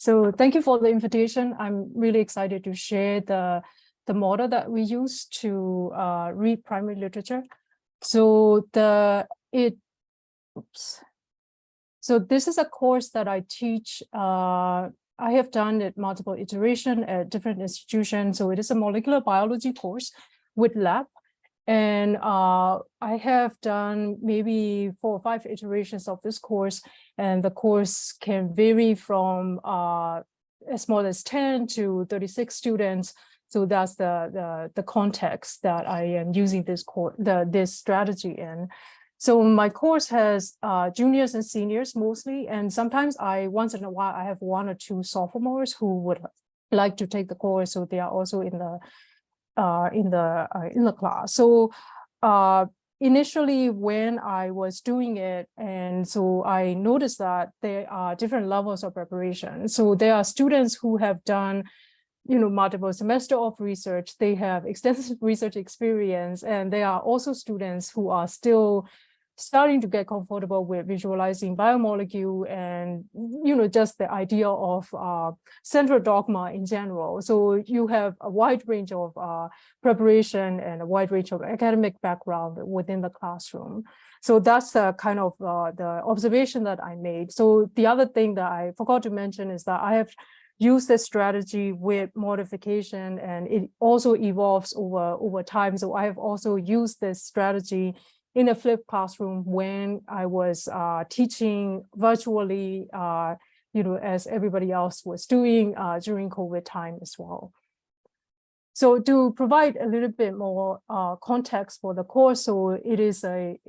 So thank you for the invitation. I'm really excited to share the model that we use to read primary literature. So So this is a course that I teach. I have done it multiple iterations at different institutions. So it is a molecular biology course with lab. And I have done maybe 4 or 5 iterations of this course, and the course can vary from as small as 10 to 36 students. So that's the context that I am using this strategy in. So my course has juniors and seniors mostly, and sometimes once in a while I have 1 or 2 sophomores who would like to take the course, so they are also in the class. So initially when I was doing it, and so I noticed that there are different levels of preparation. So there are students who have done multiple semester of research, they have extensive research experience, and there are also students who are still starting to get comfortable with visualizing biomolecule and just the idea of central dogma in general. So you have a wide range of preparation and a wide range of academic background within the classroom. So that's kind of the observation that I made. So the other thing that I forgot to mention is that I have used this strategy with modification, and it also evolves over time. So I have also used this strategy in a flipped classroom when I was teaching virtually, as everybody else was doing during COVID time as well. So to provide a little bit more context for the course, so it is a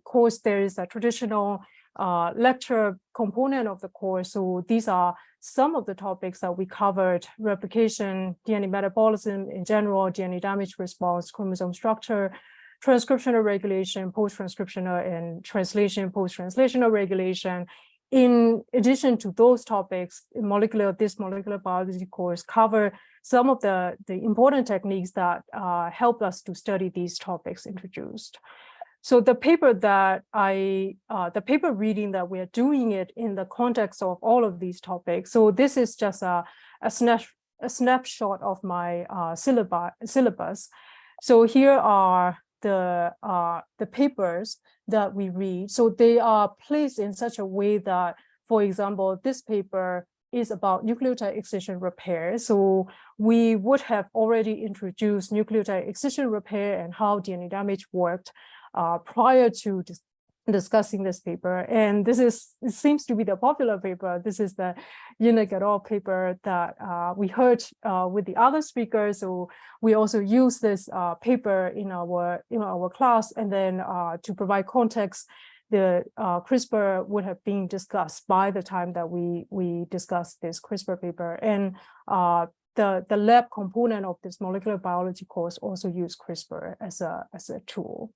course, there is a traditional lecture component of the course. So these are some of the topics that we covered: replication, DNA metabolism in general, DNA damage response, chromosome structure, transcriptional regulation, post-transcriptional, and translation, post-translational regulation. In addition to those topics, this molecular biology course cover some of the important techniques that help us to study these topics introduced. So the paper reading that we are doing it in the context of all of these topics. So this is just a snapshot of my syllabus. So here are the papers that we read. So they are placed in such a way that, for example, this paper is about nucleotide excision repair. So we would have already introduced nucleotide excision repair and how DNA damage worked prior to discussing this paper. And it seems to be the popular paper. This is the Yinek et al. Paper that we heard with the other speakers. So we also use this paper in our class, and then to provide context, the CRISPR would have been discussed by the time that we discussed this CRISPR paper. And the lab component of this molecular biology course also use CRISPR as a tool.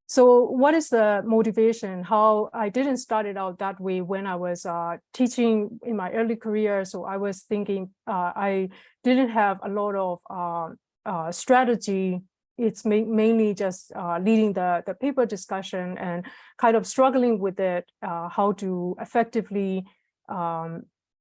So what is the motivation? How I didn't start it out that way when I was teaching in my early career. So I was thinking I didn't have a lot of strategy. It's mainly just leading the paper discussion and kind of struggling with it, how to effectively,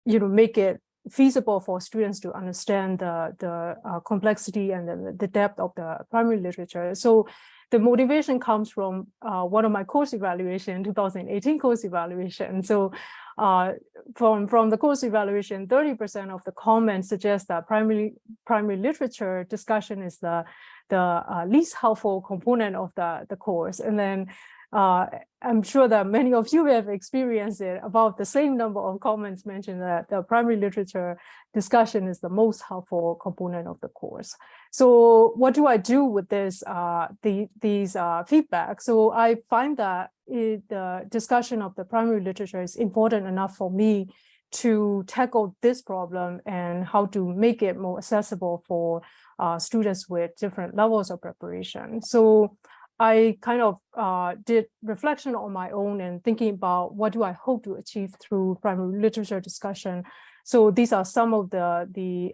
make it feasible for students to understand the complexity and the depth of the primary literature. So the motivation comes from one of my course evaluation, 2018 course evaluation. So from the course evaluation, 30% of the comments suggest that primary literature discussion is the least helpful component of the course. And then I'm sure that many of you have experienced it. About the same number of comments mentioned that the primary literature discussion is the most helpful component of the course. So what do I do with these feedback? So I find that the discussion of the primary literature is important enough for me to tackle this problem and how to make it more accessible for students with different levels of preparation. So I kind of did reflection on my own and thinking about what do I hope to achieve through primary literature discussion. So these are some of the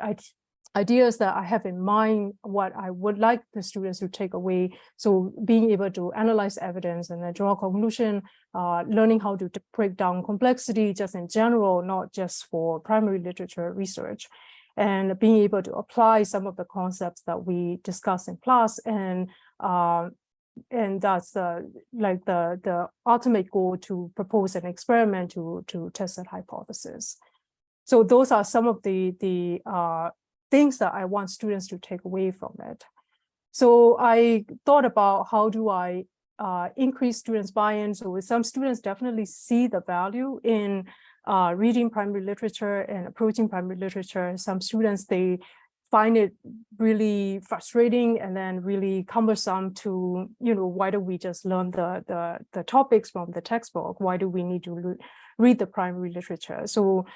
ideas that I have in mind, what I would like the students to take away. So being able to analyze evidence and then draw a conclusion, learning how to break down complexity just in general, not just for primary literature research, and being able to apply some of the concepts that we discuss in class. And that's the ultimate goal, to propose an experiment to test that hypothesis. So those are some of the things that I want students to take away from it. So I thought about how do I increase students' buy-in. So some students definitely see the value in reading primary literature and approaching primary literature. Some students, they find it really frustrating and then really cumbersome to, why do we just learn the topics from the textbook? Why do we need to read the primary literature? So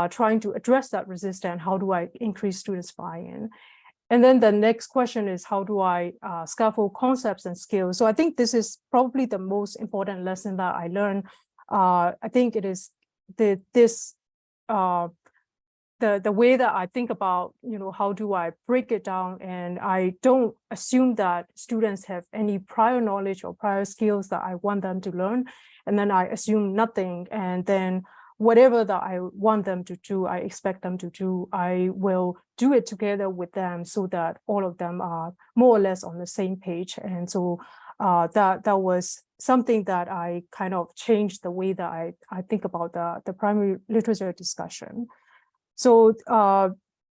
trying to address that resistance, how do I increase students' buy-in? And then the next question is, how do I scaffold concepts and skills? So I think this is probably the most important lesson that I learned. I think it is the way that I think about, how do I break it down? And I don't assume that students have any prior knowledge or prior skills that I want them to learn. And then I assume nothing. And then whatever that I want them to do, I expect them to do, I will do it together with them so that all of them are more or less on the same page. And so that was something that I kind of changed the way that I think about the primary literature discussion. So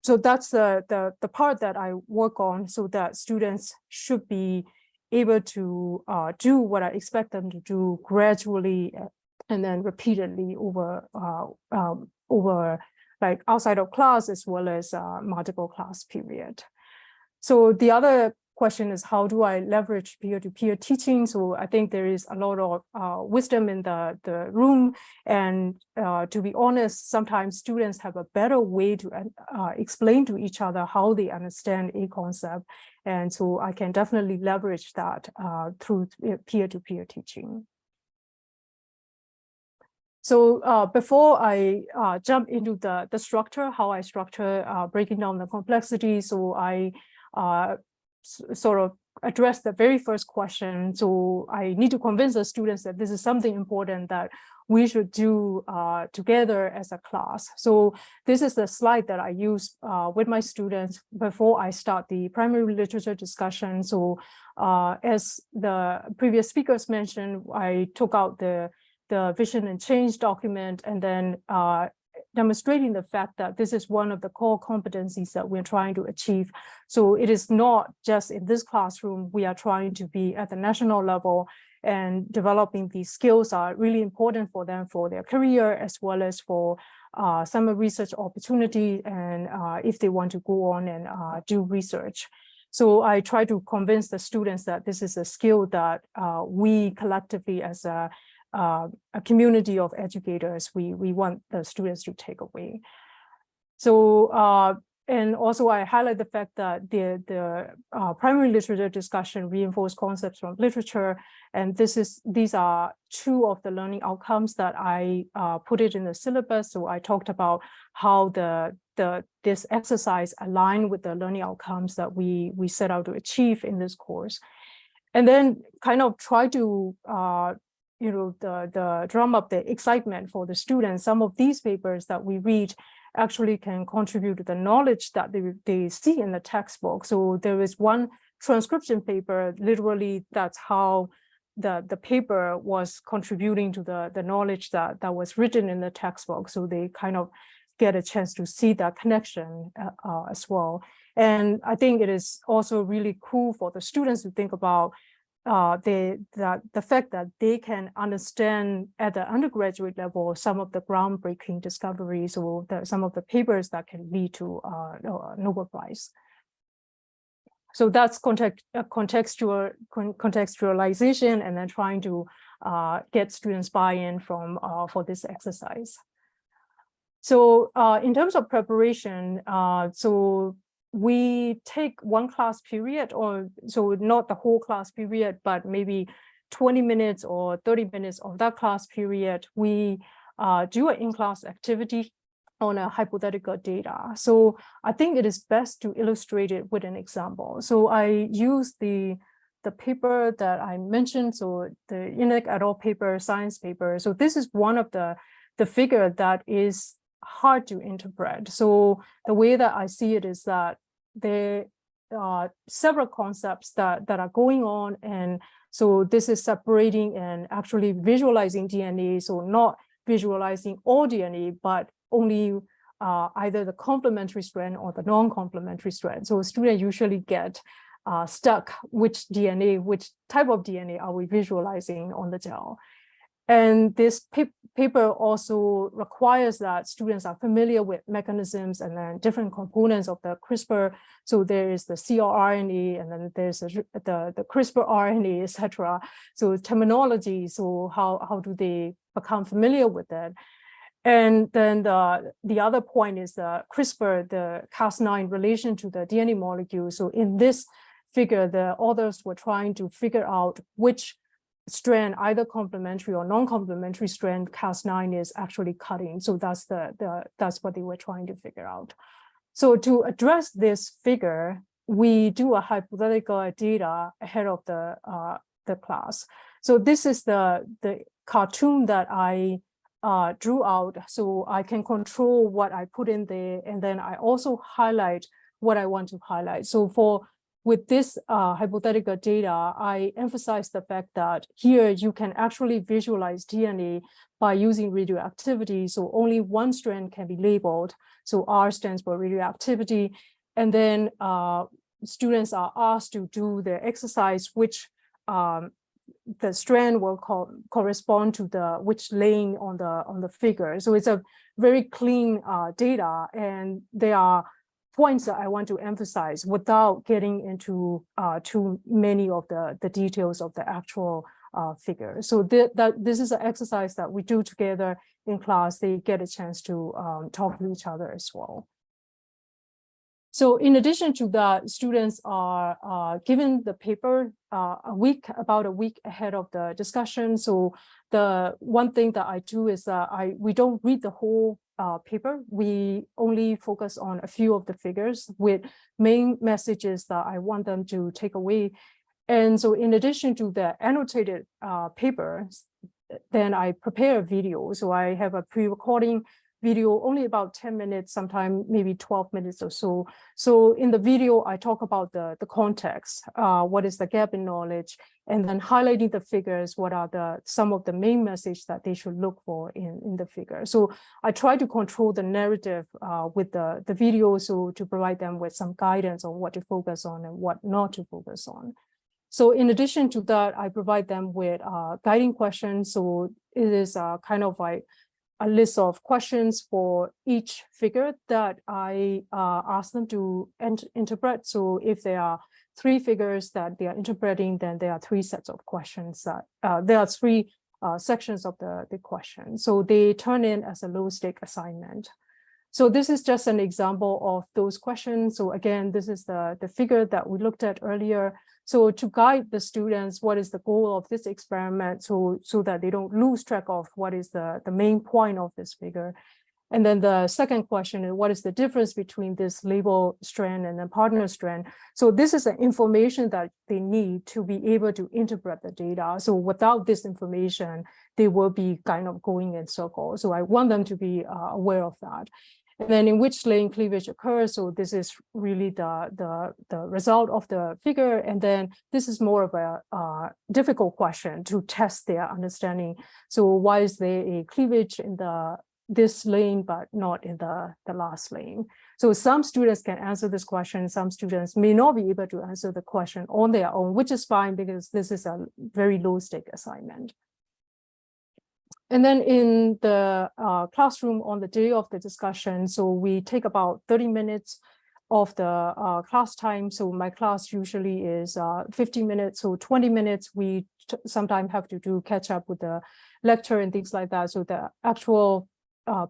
so that's the part that I work on, so that students should be able to do what I expect them to do gradually and then repeatedly over like outside of class as well as multiple class period. So the other question is, how do I leverage peer-to-peer teaching? So I think there is a lot of wisdom in the room. And to be honest, sometimes students have a better way to explain to each other how they understand a concept. And so I can definitely leverage that through peer-to-peer teaching. So before I jump into the structure, how I structure breaking down the complexity, so I sort of address the very first question. So I need to convince the students that this is something important that we should do together as a class. So this is the slide that I use with my students before I start the primary literature discussion. So as the previous speakers mentioned, I took out the vision and change document, and then demonstrating the fact that this is one of the core competencies that we're trying to achieve. So it is not just in this classroom, we are trying to be at the national level, and developing these skills are really important for them for their career, as well as for summer research opportunity, and if they want to go on and do research. So I try to convince the students that this is a skill that we collectively as a community of educators, we want the students to take away. So and also I highlight the fact that the primary literature discussion reinforce concepts from literature, and these are two of the learning outcomes that I put it in the syllabus. So I talked about how this exercise aligned with the learning outcomes that we set out to achieve in this course, and then kind of try to drum up the excitement for the students. Some of these papers that we read actually can contribute to the knowledge that they see in the textbook. So there is one transcription paper, literally that's how the paper was contributing to the knowledge that was written in the textbook. So they kind of get a chance to see that connection as well. And I think it is also really cool for the students to think about the fact that they can understand at the undergraduate level some of the groundbreaking discoveries, or some of the papers that can lead to Nobel Prize. So that's contextualization, and then trying to get students buy-in for this exercise. So in terms of preparation, so we take one class period, or so not the whole class period, but maybe 20 minutes or 30 minutes of that class period, we do an in-class activity. on a hypothetical data. So I think it is best to illustrate it with an example. So I use the paper that I mentioned, so the Inek et al. Paper, science paper. So this is one of the figure that is hard to interpret. So the way that I see it is that there are several concepts that are going on, and so this is separating and actually visualizing DNA. So not visualizing all DNA, but only either the complementary strand or the non-complementary strand. So students usually get stuck which type of DNA are we visualizing on the gel. And this paper also requires that students are familiar with mechanisms and then different components of the CRISPR. So there is the cRNA, and then there's the CRISPR RNA, etc. So terminology, so how do they become familiar with it? And then the other point is the CRISPR, the Cas9 relation to the DNA molecule. So in this figure, the authors were trying to figure out which strand, either complementary or non-complementary strand, Cas9 is actually cutting. So that's that's what they were trying to figure out. So to address this figure, we do a hypothetical data ahead of the class. So this is the cartoon that I drew out, so I can control what I put in there, and then I also highlight what I want to highlight. So with this hypothetical data, I emphasize the fact that here you can actually visualize DNA by using radioactivity. So only one strand can be labeled. So R stands for radioactivity. And then students are asked to do the exercise, which the strand will correspond to which lane on the figure. So it's a very clean data, and there are points that I want to emphasize without getting into too many of the details of the actual figure. So this is an exercise that we do together in class. They get a chance to talk to each other as well. So in addition to that, students are given the paper about a week ahead of the discussion. So the one thing that I do is we don't read the whole paper. We only focus on a few of the figures with main messages that I want them to take away. And so in addition to the annotated paper, then I prepare a video. So I have a pre-recording video, only about 10 minutes, sometimes maybe 12 minutes or so. So in the video, I talk about the context, what is the gap in knowledge, and then highlighting the figures, what are some of the main message that they should look for in the figure. So I try to control the narrative with the video, so to provide them with some guidance on what to focus on and what not to focus on. So in addition to that, I provide them with guiding questions. So it is kind of like a list of questions for each figure that I ask them to interpret. So if there are 3 figures that they are interpreting, then there are 3 sets of questions that there are 3 sections of the question. So they turn in as a low-stake assignment. So this is just an example of those questions. So again, this is the figure that we looked at earlier. So to guide the students, what is the goal of this experiment, so that they don't lose track of what is the main point of this figure. And then the second question is, what is the difference between this label strand and then partner strand? So this is the information that they need to be able to interpret the data. So without this information, they will be kind of going in circles. So I want them to be aware of that. And then in which lane cleavage occurs. So this is really the result of the figure. And then this is more of a difficult question to test their understanding. So why is there a cleavage in this lane, but not in the last lane? So some students can answer this question. Some students may not be able to answer the question on their own, which is fine because this is a very low-stake assignment. And then in the classroom on the day of the discussion, so we take about 30 minutes of the class time. So my class usually is 50 minutes, so 20 minutes. We sometimes have to do catch up with the lecture and things like that. So the actual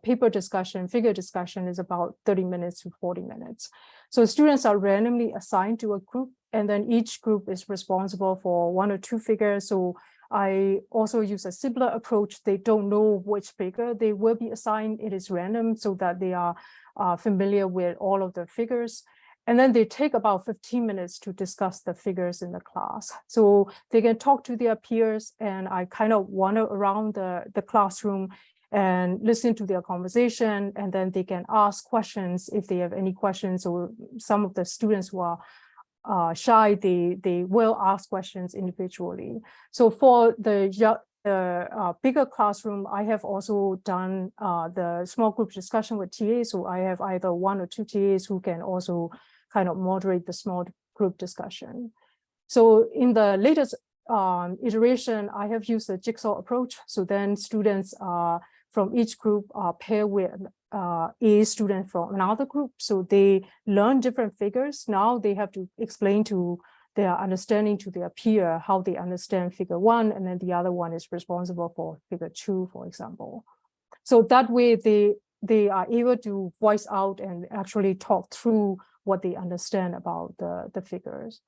paper discussion, figure discussion is about 30 minutes to 40 minutes. So students are randomly assigned to a group, and then each group is responsible for 1 or 2 figures. So I also use a simpler approach. They don't know which figure they will be assigned. It is random so that they are familiar with all of the figures. And then they take about 15 minutes to discuss the figures in the class. So they can talk to their peers, and I kind of wander around the classroom and listen to their conversation, and then they can ask questions if they have any questions, or some of the students who are shy, they will ask questions individually. So for the bigger classroom, I have also done the small group discussion with TAs. So I have either 1 or 2 TAs who can also kind of moderate the small group discussion. So in the latest iteration, I have used the jigsaw approach. So then students from each group are paired with a student from another group. So they learn different figures. Now they have to explain to their understanding to their peer how they understand figure 1, and then the other one is responsible for figure 2, for example. So that way they are able to voice out and actually talk through what they understand about the figures.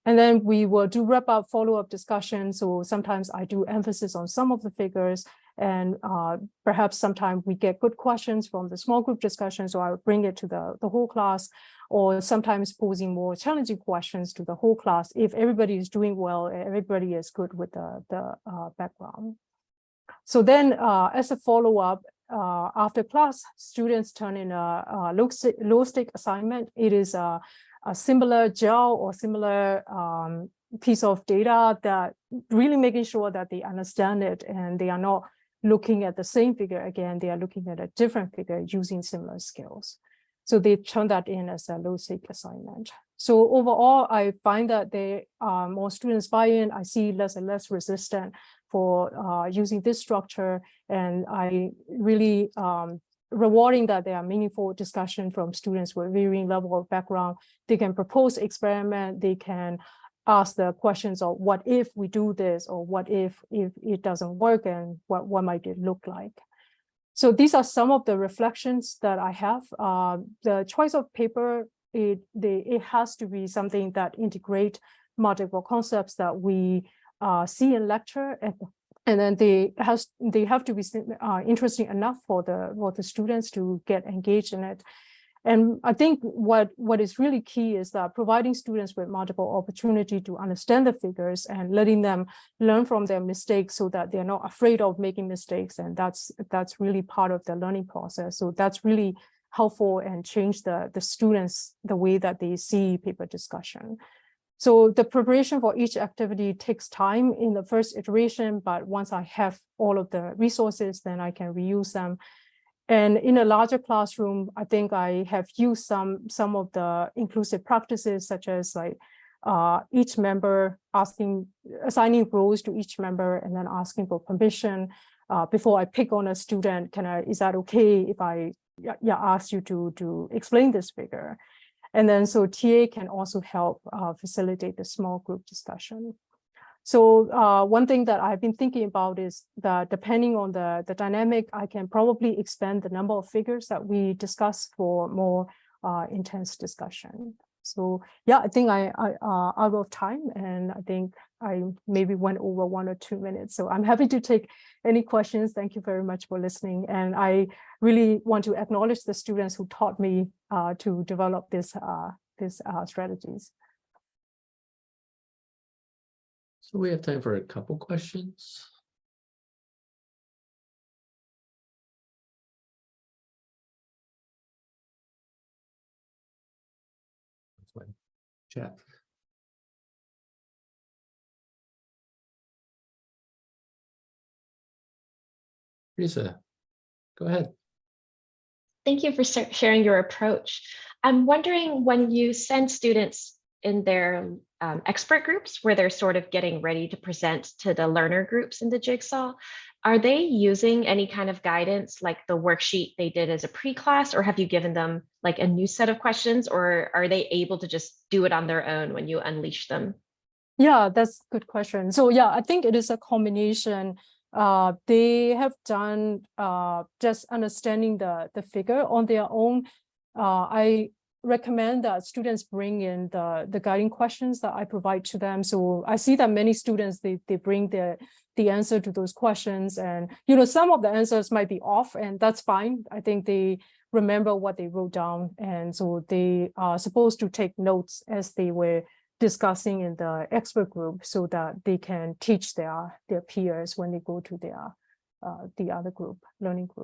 And then we will do wrap-up, follow-up discussion. So sometimes I do emphasis on some of the figures, and perhaps sometimes we get good questions from the small group discussion, so I would bring it to the whole class, or sometimes posing more challenging questions to the whole class if everybody is doing well, everybody is good with the background. So then as a follow-up, after class, students turn in a low-stake assignment. It is a similar gel or similar piece of data that really making sure that they understand it and they are not looking at the same figure again, they are looking at a different figure using similar skills. So they turn that in as a low-stake assignment. So overall, I find that there are more students buy in. I see less and less resistance for using this structure, and I really rewarding that there are meaningful discussion from students with varying level of background. They can propose experiment, they can ask the questions of what if we do this, or what if it doesn't work, and what might it look like. So these are some of the reflections that I have. The choice of paper, it has to be something that integrate multiple concepts that we see in lecture, and then they have to be interesting enough for the students to get engaged in it. And I think what is really key is that providing students with multiple opportunity to understand the figures and letting them learn from their mistakes so that they're not afraid of making mistakes. And that's really part of the learning process. So that's really helpful and change the students, the way that they see paper discussion. So the preparation for each activity takes time in the first iteration, but once I have all of the resources, then I can reuse them. And in a larger classroom, I think I have used some of the inclusive practices, such as like each member assigning roles to each member, and then asking for permission before I pick on a student. Is that okay if I ask you to explain this figure? And then so TA can also help facilitate the small group discussion. So one thing that I've been thinking about is that depending on the dynamic, I can probably expand the number of figures that we discuss for more intense discussion. So yeah, I think I out of time, and I think I maybe went over 1 or 2 minutes. So I'm happy to take any questions. Thank you very much for listening. And I really want to acknowledge the students who taught me to develop these strategies. So we have time for a couple questions. Chat. Teresa, go ahead. Thank you for sharing your approach. I'm wondering, when you send students in their expert groups where they're sort of getting ready to present to the learner groups in the Jigsaw, are they using any kind of guidance like the worksheet they did as a pre-class, or have you given them like a new set of questions, or are they able to just do it on their own when you unleash them? Yeah, that's a good question. So yeah, I think it is a combination. They have done just understanding the figure on their own. I recommend that students bring in the guiding questions that I provide to them. So I see that many students, they bring the answer to those questions, and some of the answers might be off, and that's fine. I think they remember what they wrote down, and so they are supposed to take notes as they were discussing in the expert group, so that they can teach their peers when they go to their the other group, learning group.